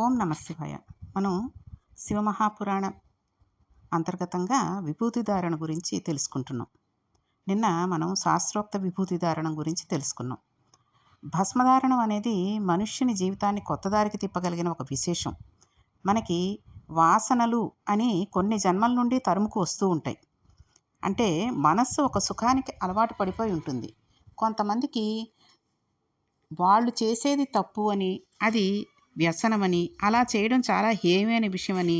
ఓం నమ శివాయ. మనం శివమహాపురాణం అంతర్గతంగా విభూతి ధారణ గురించి తెలుసుకుంటున్నాం. నిన్న మనం శాస్త్రోక్త విభూతి ధారణం గురించి తెలుసుకున్నాం. భస్మధారణం అనేది మనుష్యుని జీవితాన్ని కొత్త దారికి తిప్పగలిగిన ఒక విశేషం. మనకి వాసనలు అని కొన్ని జన్మల నుండి తరుముకు వస్తూ ఉంటాయి. అంటే మనస్సు ఒక సుఖానికి అలవాటు పడిపోయి ఉంటుంది. కొంతమందికి వాళ్ళు చేసేది తప్పు అని, అది వ్యసనమని, అలా చేయడం చాలా హేయమైన విషయమని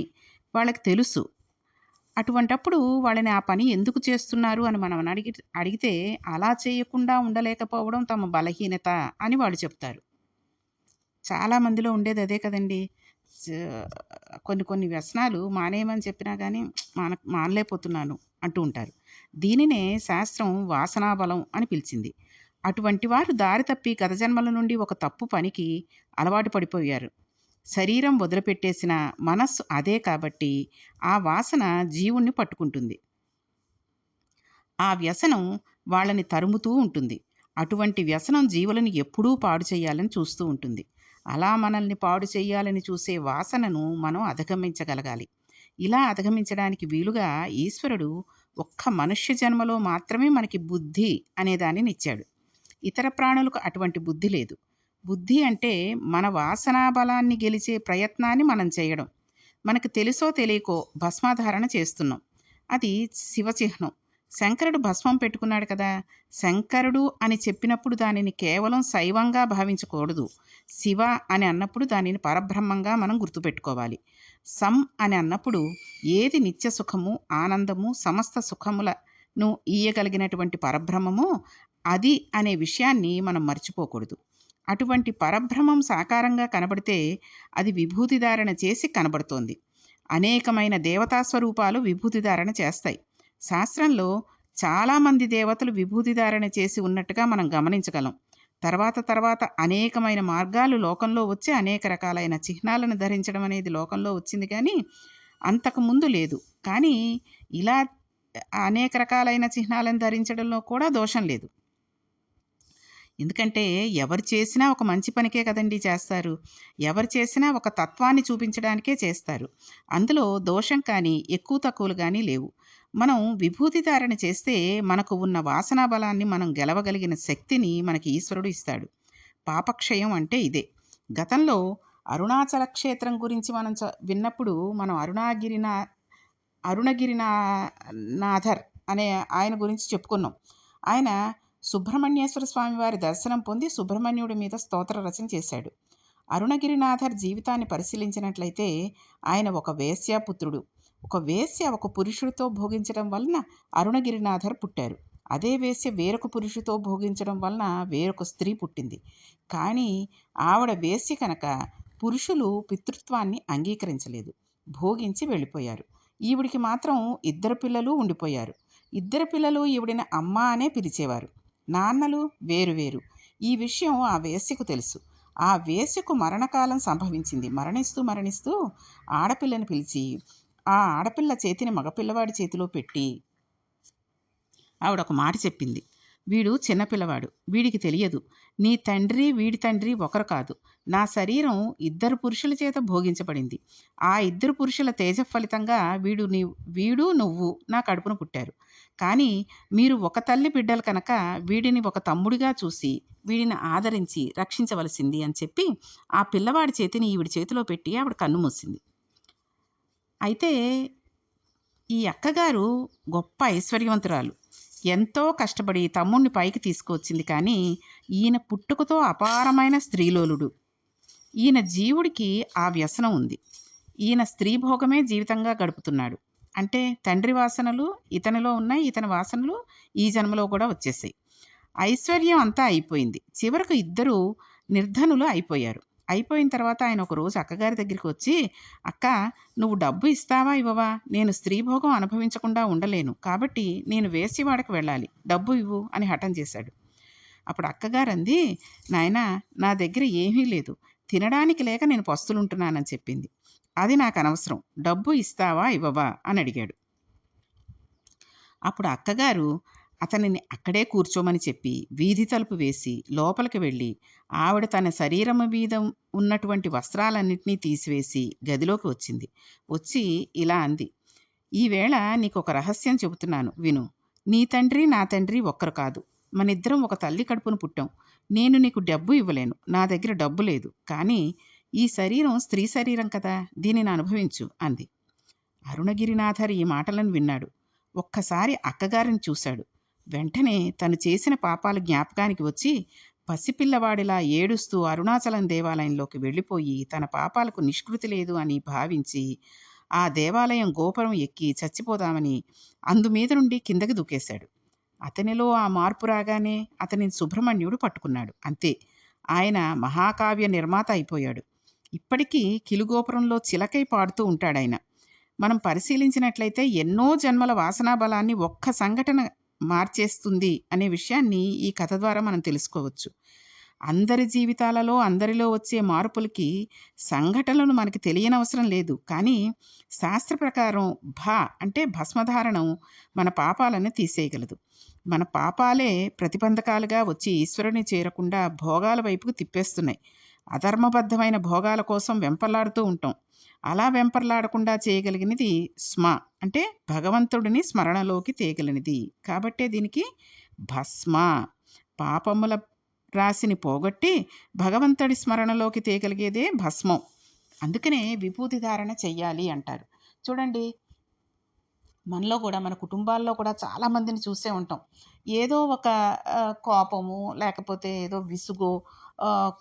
వాళ్ళకి తెలుసు. అటువంటప్పుడు వాళ్ళని ఆ పని ఎందుకు చేస్తున్నారు అని మనం అడిగితే అలా చేయకుండా ఉండలేకపోవడం తమ బలహీనత అని వాళ్ళు చెప్తారు. చాలామందిలో ఉండేది అదే కదండి. కొన్ని కొన్ని వ్యసనాలు మానేయమని చెప్పినా కానీ మానలేకపోతున్నాను అంటూ ఉంటారు. దీనినే శాస్త్రం వాసనాబలం అని పిలిచింది. అటువంటి వారు దారి తప్పి గత జన్మల నుండి ఒక తప్పు పనికి అలవాటు పడిపోయారు. శరీరం వదిలిపెట్టేసిన మనస్సు అదే కాబట్టి ఆ వాసన జీవుణ్ణి పట్టుకుంటుంది. ఆ వ్యసనం వాళ్ళని తరుముతూ ఉంటుంది. అటువంటి వ్యసనం జీవులను ఎప్పుడూ పాడు చేయాలని చూస్తూ ఉంటుంది. అలా మనల్ని పాడు చేయాలని చూసే వాసనను మనం అధిగమించగలగాలి. ఇలా అధిగమించడానికి వీలుగా ఈశ్వరుడు ఒక్క మనుష్య జన్మలో మాత్రమే మనకి బుద్ధి అనే దానిని ఇచ్చాడు. ఇతర ప్రాణులకు అటువంటి బుద్ధి లేదు. బుద్ధి అంటే మన వాసనా బలాన్ని గెలిచే ప్రయత్నాన్ని మనం చేయడం. మనకు తెలుసో తెలియకో భస్మాధారణ చేస్తున్నాం. అది శివచిహ్నం. శంకరుడు భస్మం పెట్టుకున్నాడు కదా. శంకరుడు అని చెప్పినప్పుడు దానిని కేవలం శైవంగా భావించకూడదు. శివ అని అన్నప్పుడు దానిని పరబ్రహ్మంగా మనం గుర్తుపెట్టుకోవాలి. సం అని అన్నప్పుడు ఏది నిత్య సుఖము, ఆనందము, సమస్త సుఖములను ఇయ్యగలిగినటువంటి పరబ్రహ్మము అది అనే విషయాన్ని మనం మర్చిపోకూడదు. అటువంటి పరబ్రహ్మం సాకారంగా కనబడితే అది విభూతిధారణ చేసి కనబడుతోంది. అనేకమైన దేవతా స్వరూపాలు విభూతిధారణ చేస్తాయి. శాస్త్రంలో చాలామంది దేవతలు విభూతిధారణ చేసి ఉన్నట్టుగా మనం గమనించగలం. తర్వాత అనేకమైన మార్గాలు లోకంలో వచ్చి అనేక రకాలైన చిహ్నాలను ధరించడం అనేది లోకంలో వచ్చింది, కానీ అంతకుముందు లేదు. కానీ ఇలా అనేక రకాలైన చిహ్నాలను ధరించడంలో కూడా దోషం లేదు. ఎందుకంటే ఎవరు చేసినా ఒక మంచి పనికే కదండి చేస్తారు. ఎవరు చేసినా ఒక తత్వాన్ని చూపించడానికే చేస్తారు. అందులో దోషం కానీ ఎక్కువ తక్కువలు కానీ లేవు. మనం విభూతి ధారణ చేస్తే మనకు ఉన్న వాసనా బలాన్ని మనం గెలవగలిగిన శక్తిని మనకి ఈశ్వరుడు ఇస్తాడు. పాపక్షయం అంటే ఇదే. గతంలో అరుణాచల క్షేత్రం గురించి మనం విన్నప్పుడు మనం అరుణగిరినాథర్ అనే ఆయన గురించి చెప్పుకున్నాం. ఆయన సుబ్రహ్మణ్యేశ్వర స్వామి వారి దర్శనం పొంది సుబ్రహ్మణ్యుడి మీద స్తోత్ర రచన చేశాడు. అరుణగిరినాథర్ జీవితాన్ని పరిశీలించినట్లయితే ఆయన ఒక వేశ్యాపుత్రుడు. ఒక వేశ్య ఒక పురుషుడితో భోగించడం వలన అరుణగిరినాథర్ పుట్టారు. అదే వేశ్య వేరొక పురుషుడితో భోగించడం వలన వేరొక స్త్రీ పుట్టింది. కానీ ఆవిడ వేశ్య కనుక పురుషులు పితృత్వాన్ని అంగీకరించలేదు, భోగించి వెళ్ళిపోయారు. ఈవిడికి మాత్రం ఇద్దరు పిల్లలు ఉండిపోయారు. ఇద్దరు పిల్లలు ఈవిడిని అమ్మ అనే పిలిచేవారు. నాన్నలు వేరువేరు. ఈ విషయం ఆ వేశ్యకు తెలుసు. ఆ వేశ్యకు మరణకాలం సంభవించింది. మరణిస్తూ ఆడపిల్లని పిలిచి ఆ ఆడపిల్ల చేతిని మగపిల్లవాడి చేతిలో పెట్టి ఆవిడ ఒక మాట చెప్పింది. వీడు చిన్నపిల్లవాడు, వీడికి తెలియదు. నీ తండ్రి వీడి తండ్రి ఒకరు కాదు. నా శరీరం ఇద్దరు పురుషుల చేత భోగించబడింది. ఆ ఇద్దరు పురుషుల తేజ ఫలితంగా వీడు నువ్వు నా కడుపున పుట్టారు. కానీ మీరు ఒక తల్లి బిడ్డలు కనుక వీడిని ఒక తమ్ముడిగా చూసి వీడిని ఆదరించి రక్షించవలసింది అని చెప్పి ఆ పిల్లవాడి చేతిని ఈవిడి చేతిలో పెట్టి ఆవిడ కన్ను మూసింది. అయితే ఈ అక్కగారు గొప్ప ఐశ్వర్యవంతురాలు. ఎంతో కష్టపడి తమ్ముడిని పైకి తీసుకువచ్చింది. కానీ ఈయన పుట్టుకతో అపారమైన స్త్రీలోలుడు. ఈయన జీవుడికి ఆ వ్యసనం ఉంది. ఈయన స్త్రీ భోగమే జీవితంగా గడుపుతున్నాడు. అంటే తండ్రి వాసనలు ఇతనిలో ఉన్నాయి, ఇతని వాసనలు ఈ జన్మలో కూడా వచ్చేసాయి. ఐశ్వర్యం అంతా అయిపోయింది. చివరకు ఇద్దరు నిర్ధనులు అయిపోయారు. అయిపోయిన తర్వాత ఆయన ఒకరోజు అక్కగారి దగ్గరికి వచ్చి, అక్క, నువ్వు డబ్బు ఇస్తావా ఇవ్వవా? నేను స్త్రీభోగం అనుభవించకుండా ఉండలేను, కాబట్టి నేను వేశ్యవాడకు వెళ్ళాలి, డబ్బు ఇవ్వు అని హఠం చేశాడు. అప్పుడు అక్కగారు అంది, నాయనా, నా దగ్గర ఏమీ లేదు, తినడానికి లేక నేను పస్తులుంటున్నానని చెప్పింది. అది నాకు అనవసరం, డబ్బు ఇస్తావా ఇవ్వవా అని అడిగాడు. అప్పుడు అక్కగారు, అతనిని అక్కడే కూర్చోమని చెప్పి వీధి తలుపు వేసి లోపలికి వెళ్ళి ఆవిడ తన శరీరం మీద ఉన్నటువంటి వస్త్రాలన్నింటినీ తీసివేసి గదిలోకి వచ్చింది. వచ్చి ఇలా అంది, ఈవేళ నీకొక రహస్యం చెబుతున్నాను విను. నీ తండ్రి నా తండ్రి ఒక్కరు కాదు. మనిద్దరం ఒక తల్లి కడుపున పుట్టాం. నేను నీకు డబ్బు ఇవ్వలేను, నా దగ్గర డబ్బు లేదు. కానీ ఈ శరీరం స్త్రీ శరీరం కదా, దీనిని అనుభవించు అంది. అరుణగిరినాథర్ ఈ మాటలను విన్నాడు. ఒక్కసారి అక్కగారిని చూశాడు. వెంటనే తను చేసిన పాపాలు జ్ఞాపకానికి వచ్చి పసిపిల్లవాడిలా ఏడుస్తూ అరుణాచలం దేవాలయంలోకి వెళ్ళిపోయి తన పాపాలకు నిష్కృతి లేదు అని భావించి ఆ దేవాలయం గోపురం ఎక్కి చచ్చిపోదామని అందుమీద నుండి కిందకి దూకేశాడు. అతనిలో ఆ మార్పు రాగానే అతనిని సుబ్రహ్మణ్యుడు పట్టుకున్నాడు. అంతే, ఆయన మహాకావ్య నిర్మాత అయిపోయాడు. ఇప్పటికీ కిలుగోపురంలో చిలకై పాడుతూ ఉంటాడాయన. మనం పరిశీలించినట్లయితే ఎన్నో జన్మల వాసనా బలాన్ని ఒక్క సంఘటన మార్చేస్తుంది అనే విషయాన్ని ఈ కథ ద్వారా మనం తెలుసుకోవచ్చు. అందరి జీవితాలలో అందరిలో వచ్చే మార్పులకి సంఘటనలు మనకి తెలియనవసరం లేదు. కానీ శాస్త్ర ప్రకారం అంటే భస్మధారణం మన పాపాలను తీసేయగలదు. మన పాపాలే ప్రతిబంధకాలుగా వచ్చి ఈశ్వరుని చేరకుండా భోగాల వైపుకు తిప్పేస్తున్నాయి. అధర్మబద్ధమైన భోగాల కోసం వెంపర్లాడుతూ ఉంటాం. అలా వెంపర్లాడకుండా చేయగలిగినది అంటే భగవంతుడిని స్మరణలోకి తేగలిగినది. కాబట్టే దీనికి భస్మ, పాపముల రాశిని పోగొట్టి భగవంతుడి స్మరణలోకి తేగలిగేదే భస్మం. అందుకనే విభూతి ధారణ చెయ్యాలి అంటారు. చూడండి, మనలో కూడా మన కుటుంబాల్లో కూడా చాలామందిని చూసే ఉంటాం. ఏదో ఒక కోపము లేకపోతే ఏదో విసుగో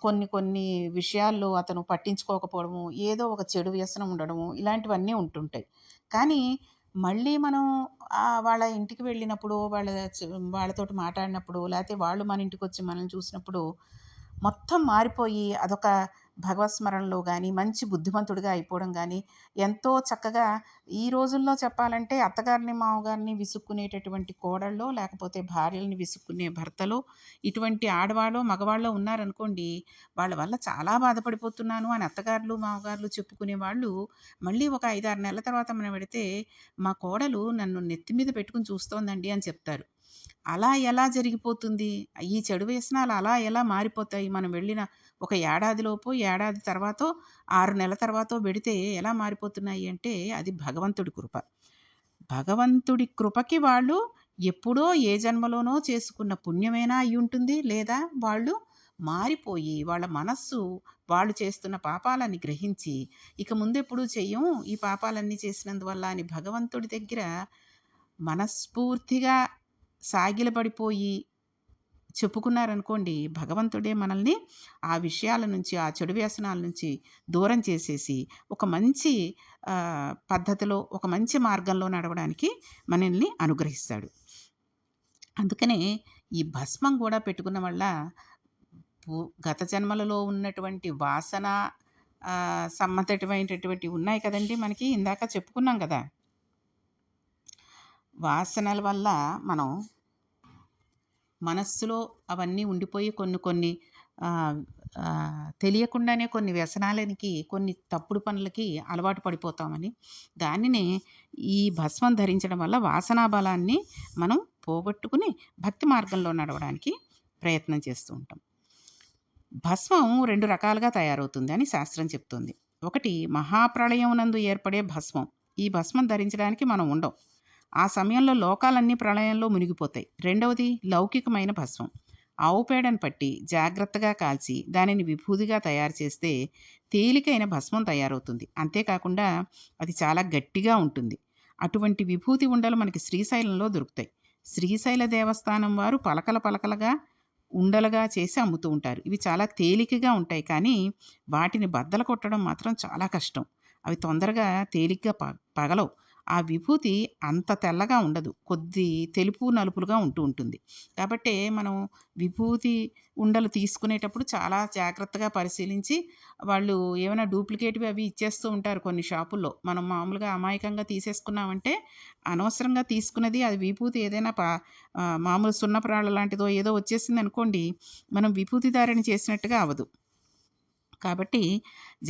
కొన్ని కొన్ని విషయాల్లో అతను పట్టించుకోకపోవడము, ఏదో ఒక చెడు వ్యసనం ఉండడము, ఇలాంటివన్నీ ఉంటుంటాయి. కానీ మళ్ళీ మనం వాళ్ళ ఇంటికి వెళ్ళినప్పుడు వాళ్ళతోటి మాట్లాడినప్పుడు లేకపోతే వాళ్ళు మన ఇంటికి వచ్చి మనల్ని చూసినప్పుడు మొత్తం మారిపోయి అదొక భగవత్ స్మరణలో కానీ మంచి బుద్ధిమంతుడిగా అయిపోవడం కానీ ఎంతో చక్కగా ఈ రోజుల్లో చెప్పాలంటే అత్తగారిని మామగారిని విసుక్కునేటటువంటి కోడళ్ళో లేకపోతే భార్యలని విసుక్కునే భర్తలో ఇటువంటి ఆడవాళ్ళు మగవాళ్ళు ఉన్నారనుకోండి, వాళ్ళ వల్ల చాలా బాధపడిపోతున్నాను అని అత్తగారులు మామగారులు చెప్పుకునే వాళ్ళు మళ్ళీ ఒక 5-6 నెలల తర్వాత మనం పెడితే మా కోడలు నన్ను నెత్తి మీద పెట్టుకుని చూస్తోందండి అని చెప్తారు. అలా ఎలా జరిగిపోతుంది? ఈ చెడు వ్యసనాలు అలా ఎలా మారిపోతాయి? మనం వెళ్ళిన ఒక ఏడాదిలోపో, ఏడాది తర్వాతో, 6 నెలల తర్వాతో వెడితే ఎలా మారిపోతున్నాయి అంటే అది భగవంతుడి కృప. భగవంతుడి కృపకి వాళ్ళు ఎప్పుడో ఏ జన్మలోనో చేసుకున్న పుణ్యమైనా అయ్యుంటుంది. లేదా వాళ్ళు మారిపోయి వాళ్ళ మనస్సు వాళ్ళు చేస్తున్న పాపాలని గ్రహించి ఇక ముందెప్పుడూ చెయ్యం ఈ పాపాలన్నీ చేసినందువల్ల అని భగవంతుడి దగ్గర మనస్ఫూర్తిగా సాగిలపడిపోయి చెప్పుకున్నారనుకోండి, భగవంతుడే మనల్ని ఆ విషయాల నుంచి, ఆ చెడు వ్యసనాల నుంచి దూరం చేసేసి ఒక మంచి పద్ధతిలో, ఒక మంచి మార్గంలో నడవడానికి మనల్ని అనుగ్రహిస్తాడు. అందుకనే ఈ భస్మం కూడా పెట్టుకున్న వల్ల గత జన్మలలో ఉన్నటువంటి వాసన సంబంధితమైనటువంటివి ఉన్నాయి కదండి మనకి. ఇందాక చెప్పుకున్నాం కదా, వాసనల వల్ల మనం మనస్సులో అవన్నీ ఉండిపోయి కొన్ని తెలియకుండానే కొన్ని వ్యసనాలకి, కొన్ని తప్పుడు పనులకి అలవాటు పడిపోతామని, దానినే ఈ భస్మం ధరించడం వల్ల వాసనా బలాన్ని మనం పోగొట్టుకుని భక్తి మార్గంలో నడవడానికి ప్రయత్నం చేస్తూ ఉంటాం. భస్మం 2 రకాలుగా తయారవుతుంది అని శాస్త్రం చెప్తుంది. ఒకటి మహాప్రళయం నందు ఏర్పడే భస్మం. ఈ భస్మం ధరించడానికి మనం ఉండం. ఆ సమయంలో లోకాలన్నీ ప్రళయంలో మునిగిపోతాయి. రెండవది లౌకికమైన భస్మం. ఆవు పేడను పట్టి జాగ్రత్తగా కాల్చి దానిని విభూదిగా తయారు చేస్తే తేలికైన భస్మం తయారవుతుంది. అంతేకాకుండా అది చాలా గట్టిగా ఉంటుంది. అటువంటి విభూతి ఉండలు మనకి శ్రీశైలంలో దొరుకుతాయి. శ్రీశైల దేవస్థానం వారు పలకలుగా ఉండలుగా చేసి అమ్ముతూ ఉంటారు. ఇవి చాలా తేలికగా ఉంటాయి, కానీ వాటిని బద్దలు కొట్టడం మాత్రం చాలా కష్టం. అవి తొందరగా తేలిగ్గా పగలవు. ఆ విభూతి అంత తెల్లగా ఉండదు, కొద్ది తెలుపు నలుపులుగా ఉంటుంది. కాబట్టే మనం విభూతి ఉండలు తీసుకునేటప్పుడు చాలా జాగ్రత్తగా పరిశీలించి, వాళ్ళు ఏమైనా డూప్లికేట్వి అవి ఇచ్చేస్తూ ఉంటారు కొన్ని షాపుల్లో. మనం మామూలుగా అమాయకంగా తీసేసుకున్నామంటే అనవసరంగా తీసుకున్నది అది విభూతి ఏదైనా మామూలు సున్నప్రాళ్ళ లాంటిదో ఏదో వచ్చేసింది అనుకోండి, మనం విభూతి ధారణ చేసినట్టుగా అవ్వదు. కాబట్టి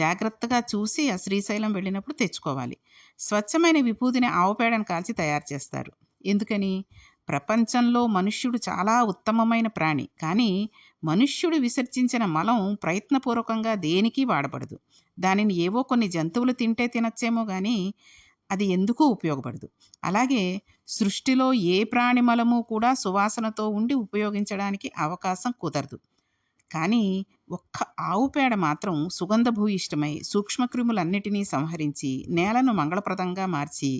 జాగ్రత్తగా చూసి ఆ శ్రీశైలం వెళ్ళినప్పుడు తెచ్చుకోవాలి. స్వచ్ఛమైన విభూతిని ఆవు పేడను కాల్చి తయారు చేస్తారు. ఎందుకని? ప్రపంచంలో మనుష్యుడు చాలా ఉత్తమమైన ప్రాణి. కానీ మనుష్యుడు విసర్జించిన మలం ప్రయత్నపూర్వకంగా దేనికి వాడబడదు. దానిని ఏవో కొన్ని జంతువులు తింటే తినచ్చేమో గానీ అది ఎందుకూ ఉపయోగపడదు. అలాగే సృష్టిలో ఏ ప్రాణి మలము కూడా సువాసనతో ఉండి ఉపయోగించడానికి అవకాశం కుదరదు. కానీ ఒక్క ఆవు పేడ మాత్రం సుగంధభూయిష్టమై సూక్ష్మక్రిములన్నిటినీ సంహరించి నేలను మంగళప్రదంగా మార్చి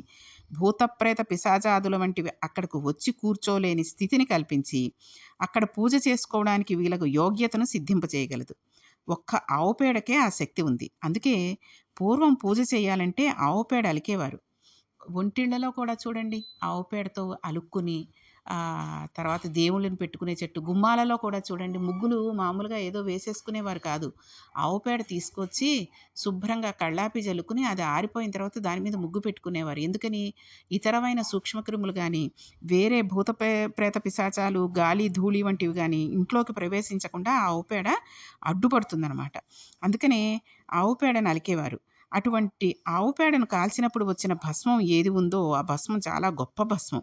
భూతప్రేత పిశాచాదుల వంటివి అక్కడకు వచ్చి కూర్చోలేని స్థితిని కల్పించి అక్కడ పూజ చేసుకోవడానికి వీళ్ళకు యోగ్యతను సిద్ధింపచేయగలదు. ఒక్క ఆవు పేడకే ఆ శక్తి ఉంది. అందుకే పూర్వం పూజ చేయాలంటే ఆవు పేడ అలికేవారు. ఒంటిళ్ళలో కూడా చూడండి ఆవు పేడతో అలుక్కుని తర్వాత దేవుళ్ళని పెట్టుకునే చెట్టు గుమ్మాలలో కూడా చూడండి ముగ్గులు మామూలుగా ఏదో వేసేసుకునేవారు కాదు. ఆవు పేడ తీసుకొచ్చి శుభ్రంగా కళ్ళాపి జల్లుకుని అది ఆరిపోయిన తర్వాత దాని మీద ముగ్గు పెట్టుకునేవారు. ఎందుకని? ఇతరమైన సూక్ష్మక్రిములు కానీ వేరే ప్రేత పిశాచాలు గాలి ధూళి వంటివి కానీ ఇంట్లోకి ప్రవేశించకుండా ఆవు పేడ అడ్డుపడుతుందన్నమాట. అందుకనే ఆవు పేడను అలికేవారు. అటువంటి ఆవు పేడను కాల్చినప్పుడు వచ్చిన భస్మం ఏది ఉందో ఆ భస్మం చాలా గొప్ప భస్మం.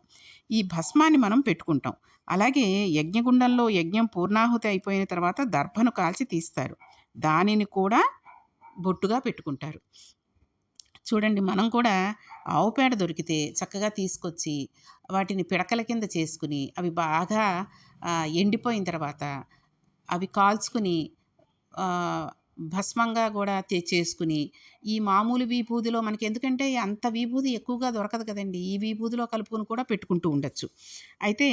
ఈ భస్మాన్ని మనం పెట్టుకుంటాం. అలాగే యజ్ఞగుండంలో యజ్ఞం పూర్ణాహుతి అయిపోయిన తర్వాత దర్భను కాల్చి తీస్తారు. దానిని కూడా బొట్టుగా పెట్టుకుంటారు. చూడండి మనం కూడా ఆవు పేడ దొరికితే చక్కగా తీసుకొచ్చి వాటిని పిడకల కింద చేసుకుని అవి బాగా ఎండిపోయిన తర్వాత అవి కాల్చుకుని భస్మంగా కూడా చేసుకుని ఈ మామూలు విభూదిలో మనకి ఎందుకంటే అంత విభూది ఎక్కువగా దొరకదు కదండి. ఈ విభూదిలో కలుపుకొని కూడా పెట్టుకుంటూ ఉండొచ్చు. అయితే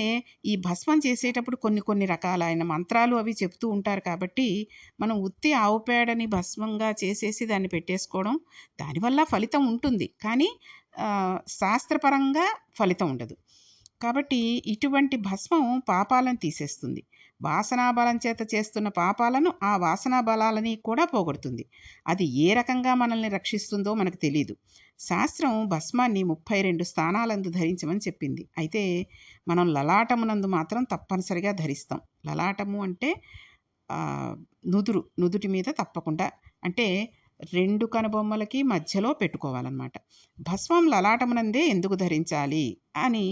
ఈ భస్మం చేసేటప్పుడు కొన్ని రకాలైన మంత్రాలు అవి చెప్తూ ఉంటారు కాబట్టి మనం ఉత్తి ఆవు పేడని భస్మంగా చేసేసి దాన్ని పెట్టేసుకోవడం దానివల్ల ఫలితం ఉంటుంది. కానీ శాస్త్రపరంగా ఫలితం ఉండదు. కాబట్టి ఇటువంటి భస్మం పాపాలను తీసేస్తుంది. వాసనాబలం చేత చేస్తున్న పాపాలను ఆ వాసనా బలాలని కూడా పోగొడుతుంది. అది ఏ రకంగా మనల్ని రక్షిస్తుందో మనకు తెలీదు. శాస్త్రం భస్మాన్ని 32 స్థానాలందు ధరించమని చెప్పింది. అయితే మనం లలాటమునందు మాత్రం తప్పనిసరిగా ధరిస్తాం. లలాటము అంటే నుదుటి మీద తప్పకుండా అంటే 2 కనుబొమ్మలకి మధ్యలో పెట్టుకోవాలన్నమాట. భస్మం లలాటమునందే ఎందుకు ధరించాలి అని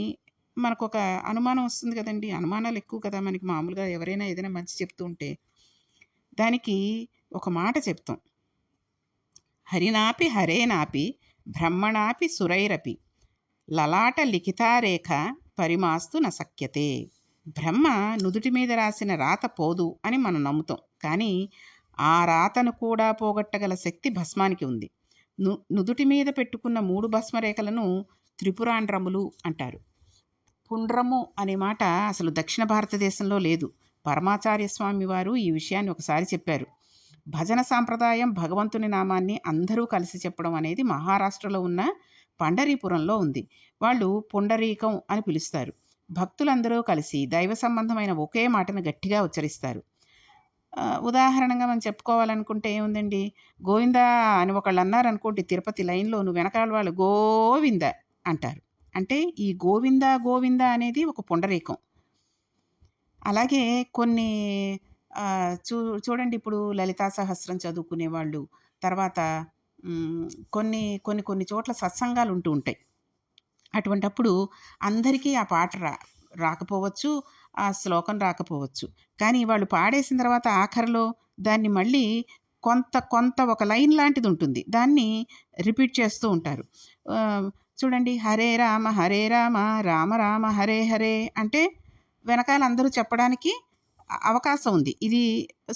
మనకొక అనుమానం వస్తుంది కదండి. అనుమానాలు ఎక్కువ కదా మనకి. మామూలుగా ఎవరైనా ఏదైనా మంచి చెప్తూ ఉంటే దానికి ఒక మాట చెప్తాం. హరినాపి హరేనాపి బ్రహ్మణాపి సురైరపి లలాట లిఖితారేఖ పరిమాస్తు నశక్యతే. బ్రహ్మ నుదుటి మీద రాసిన రాత పోదు అని మనం నమ్ముతాం. కానీ ఆ రాతను కూడా పోగొట్టగల శక్తి భస్మానికి ఉంది. నుదుటి మీద పెట్టుకున్న 3 భస్మరేఖలను త్రిపురాండ్రములు అంటారు. పుండ్రము అనే మాట అసలు దక్షిణ భారతదేశంలో లేదు. పరమాచార్య స్వామి వారు ఈ విషయాన్ని ఒకసారి చెప్పారు. భజన సాంప్రదాయం భగవంతుని నామాన్ని అందరూ కలిసి చెప్పడం అనేది మహారాష్ట్రలో ఉన్న పండరీపురంలో ఉంది. వాళ్ళు పుండరీకం అని పిలుస్తారు. భక్తులందరూ కలిసి దైవ సంబంధమైన ఒకే మాటను గట్టిగా ఉచ్చరిస్తారు. ఉదాహరణగా మనం చెప్పుకోవాలనుకుంటే ఏముందండి, గోవిందా అని ఒకళ్ళు అన్నారనుకోండి తిరుపతి లైన్లో వెనకాల వాళ్ళు గోవింద అంటారు. అంటే ఈ గోవింద గోవింద అనేది ఒక పుండరీకం. అలాగే కొన్ని చూడండి ఇప్పుడు లలితా సహస్రం చదువుకునే వాళ్ళు తర్వాత కొన్ని చోట్ల సత్సంగాలు ఉంటూ ఉంటాయి. అటువంటప్పుడు అందరికీ ఆ పాట రాకపోవచ్చు, ఆ శ్లోకం రాకపోవచ్చు. కానీ వాళ్ళు పాడేసిన తర్వాత ఆఖరిలో దాన్ని మళ్ళీ కొంత ఒక లైన్ లాంటిది ఉంటుంది. దాన్ని రిపీట్ చేస్తూ ఉంటారు. చూడండి, హరే రామ రామ రామ హరే హరే అంటే వెనకాల అందరూ చెప్పడానికి అవకాశం ఉంది. ఇది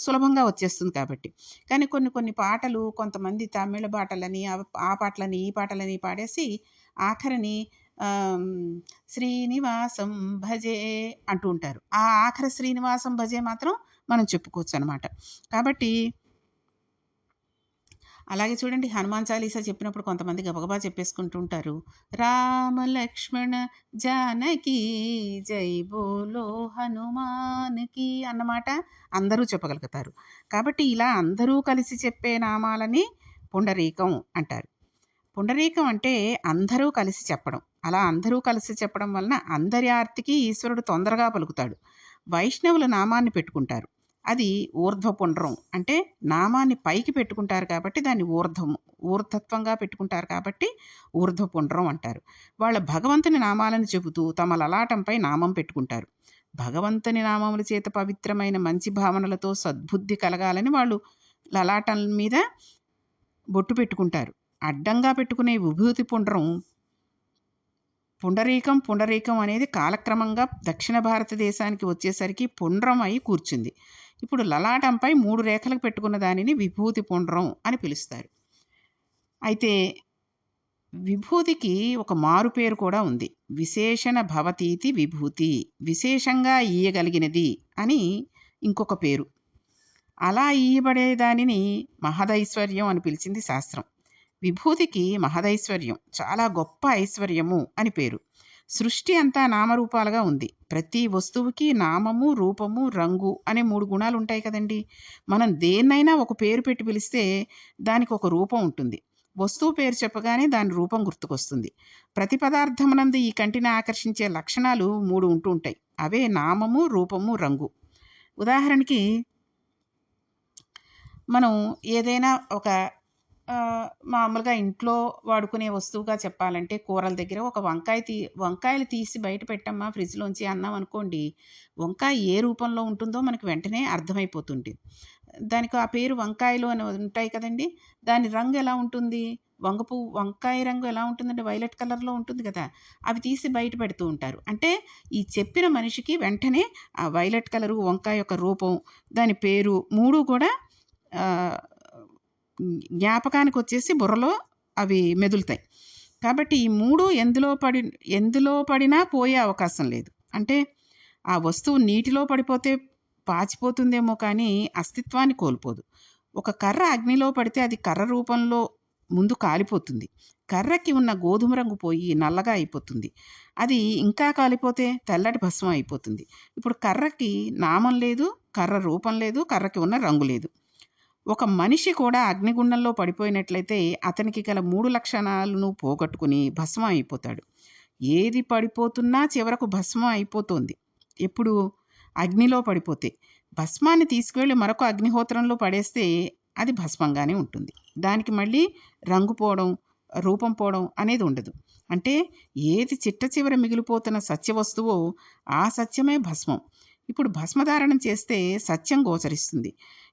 సులభంగా వచ్చేస్తుంది కాబట్టి. కానీ కొన్ని పాటలు కొంతమంది తమిళ పాటలని ఆ పాటలని ఈ పాటలని పాడేసి ఆఖరిని శ్రీనివాసం భజే అంటూ ఉంటారు. ఆ ఆఖరి శ్రీనివాసం భజే మాత్రం మనం చెప్పుకోవచ్చు అనమాట. కాబట్టి అలాగే చూడండి, హనుమాన్ చాలీసా చెప్పినప్పుడు కొంతమంది గబగబా చెప్పేసుకుంటూ ఉంటారు. రామ లక్ష్మణ జానకి జై బోలో హనుమాన్కి అన్నమాట అందరూ చెప్పగలుగుతారు. కాబట్టి ఇలా అందరూ కలిసి చెప్పే నామాలని పుండరీకం అంటారు. పుండరీకం అంటే అందరూ కలిసి చెప్పడం. అలా అందరూ కలిసి చెప్పడం వలన అందరి ఆర్తికి ఈశ్వరుడు తొందరగా పలుకుతాడు. వైష్ణవుల నామాన్ని పెట్టుకుంటారు. అది ఊర్ధ్వపుండ్రం. అంటే నామాన్ని పైకి పెట్టుకుంటారు కాబట్టి దాన్ని ఊర్ధత్వంగా పెట్టుకుంటారు కాబట్టి ఊర్ధ్వపుండ్రం అంటారు. వాళ్ళ భగవంతుని నామాలను చెబుతూ తమ లలాటంపై నామం పెట్టుకుంటారు. భగవంతుని నామముల చేత పవిత్రమైన మంచి భావనలతో సద్బుద్ధి కలగాలని వాళ్ళు లలాటం మీద బొట్టు పెట్టుకుంటారు. అడ్డంగా పెట్టుకునే విభూతి పుండ్రం పుండరీకం అనేది కాలక్రమంగా దక్షిణ భారతదేశానికి వచ్చేసరికి పుండ్రం అయి కూర్చుంది. ఇప్పుడు లలాటంపై 3 రేఖలకు పెట్టుకున్న దానిని విభూతి పుండ్రం అని పిలుస్తారు. అయితే విభూతికి ఒక మారు పేరు కూడా ఉంది. విశేషణ భవతీతి విభూతి, విశేషంగా ఇయ్యగలిగినది అని ఇంకొక పేరు. అలా ఇయ్యబడే దానిని మహదైశ్వర్యం అని పిలిచింది శాస్త్రం. విభూతికి మహదైశ్వర్యం, చాలా గొప్ప ఐశ్వర్యము అని పేరు. సృష్టి అంతా నామరూపాలుగా ఉంది. ప్రతి వస్తువుకి నామము, రూపము, రంగు అనే 3 గుణాలు ఉంటాయి కదండి. మనం దేన్నైనా ఒక పేరు పెట్టి పిలిస్తే దానికి ఒక రూపం ఉంటుంది. వస్తువు పేరు చెప్పగానే దాని రూపం గుర్తుకొస్తుంది. ప్రతి పదార్థమునందు ఈ కంటిని ఆకర్షించే లక్షణాలు 3 ఉంటూ ఉంటాయి. అవే నామము, రూపము, రంగు. ఉదాహరణకి మనం ఏదైనా ఒక మామూలుగా ఇంట్లో వాడుకునే వస్తువుగా చెప్పాలంటే కూరల దగ్గర ఒక వంకాయలు తీసి బయట పెట్టమ్మా ఫ్రిడ్జ్లోంచి అన్నాం అనుకోండి, వంకాయ ఏ రూపంలో ఉంటుందో మనకు వెంటనే అర్థమైపోతుంది. దానికి ఆ పేరు వంకాయలు అని ఉంటాయి కదండి. దాని రంగు ఎలా ఉంటుంది? వంకాయ రంగు ఎలా ఉంటుందంటే వైలెట్ కలర్లో ఉంటుంది కదా. అవి తీసి బయట పెడుతూ ఉంటారు. అంటే ఈ చెప్పిన మనిషికి వెంటనే ఆ వైలెట్ కలరు, వంకాయ యొక్క రూపం, దాని పేరు 3 కూడా జ్ఞాపకానికి వచ్చేసి బుర్రలో అవి మెదులుతాయి. కాబట్టి ఈ 3 ఎందులో పడినా పోయే అవకాశం లేదు. అంటే ఆ వస్తువు నీటిలో పడిపోతే పాచిపోతుందేమో కానీ అస్తిత్వాన్ని కోల్పోదు. ఒక కర్ర అగ్నిలో పడితే అది కర్ర రూపంలో ముందు కాలిపోతుంది. కర్రకి ఉన్న గోధుమ రంగు పోయి నల్లగా అయిపోతుంది. అది ఇంకా కాలిపోతే తెల్లటి భస్మం అయిపోతుంది. ఇప్పుడు కర్రకి నామం లేదు, కర్ర రూపం లేదు, కర్రకి ఉన్న రంగు లేదు. ఒక మనిషి కూడా అగ్నిగుండంలో పడిపోయినట్లయితే అతనికి గల 3 లక్షణాలను పోగొట్టుకుని భస్మం అయిపోతాడు. ఏది పడిపోతున్నా చివరకు భస్మం అయిపోతుంది. ఎప్పుడు? అగ్నిలో పడిపోతే. భస్మాన్ని తీసుకువెళ్ళి మరొక అగ్నిహోత్రంలో పడేస్తే అది భస్మంగానే ఉంటుంది. దానికి మళ్ళీ రంగు పోవడం, రూపం పోవడం అనేది ఉండదు. అంటే ఏది చిట్ట చివర మిగిలిపోతున్న సత్యవస్తువో ఆ సత్యమే భస్మం. ఇప్పుడు భస్మధారణం చేస్తే సత్యం గోచరిస్తుంది.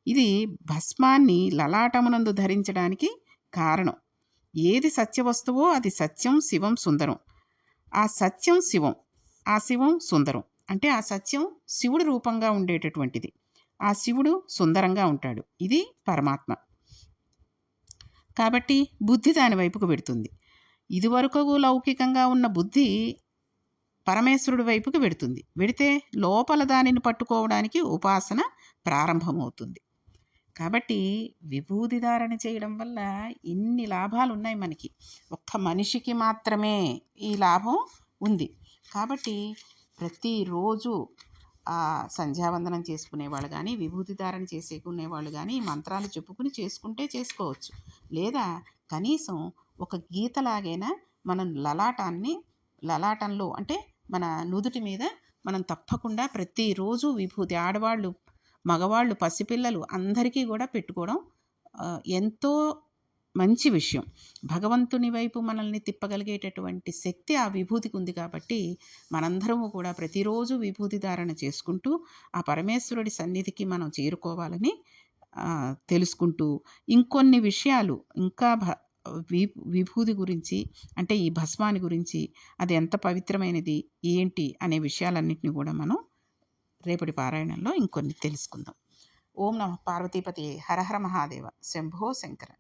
ఇది భస్మాన్ని లలాటమునందు ధరించడానికి కారణం. ఏది సత్యవస్తువో అది సత్యం, శివం, సుందరం. ఆ సత్యం శివం, ఆ శివం సుందరం. అంటే ఆ సత్యం శివుడి రూపంగా ఉండేటటువంటిది. ఆ శివుడు సుందరంగా ఉంటాడు. ఇది పరమాత్మ. కాబట్టి బుద్ధి దాని వైపుకు పెడుతుంది. ఇదివరకు లౌకికంగా ఉన్న బుద్ధి పరమేశ్వరుడి వైపుకి వెడుతుంది. వెడితే లోపల దానిని పట్టుకోవడానికి ఉపాసన ప్రారంభమవుతుంది. కాబట్టి విభూతి ధారణ చేయడం వల్ల ఇన్ని లాభాలు ఉన్నాయి మనకి. ఒక్క మనిషికి మాత్రమే ఈ లాభం ఉంది. కాబట్టి ప్రతిరోజు సంధ్యావందనం చేసుకునేవాళ్ళు కానీ, విభూతి ధారణ చేసుకునేవాళ్ళు కానీ ఈ మంత్రాలు చెప్పుకుని చేసుకుంటే చేసుకోవచ్చు. లేదా కనీసం ఒక గీతలాగైనా మనం లలాటంలో అంటే మన నుదుటి మీద మనం తప్పకుండా ప్రతిరోజు విభూతి, ఆడవాళ్ళు, మగవాళ్ళు, పసిపిల్లలు అందరికీ కూడా పెట్టుకోవడం ఎంతో మంచి విషయం. భగవంతుని వైపు మనల్ని తిప్పగలిగేటటువంటి శక్తి ఆ విభూతికి ఉంది. కాబట్టి మనందరము కూడా ప్రతిరోజు విభూతి ధారణ చేసుకుంటూ ఆ పరమేశ్వరుడి సన్నిధికి మనం చేరుకోవాలని తెలుసుకుంటూ ఇంకొన్ని విషయాలు ఇంకా విభూతి గురించి, అంటే ఈ భస్మాన్ని గురించి, అది ఎంత పవిత్రమైనది ఏంటి అనే విషయాలన్నింటినీ కూడా మనం రేపటి పారాయణంలో ఇంకొన్ని తెలుసుకుందాం. ఓం నమః పార్వతీపతయే. హర హర మహాదేవ. శంభో శంకర.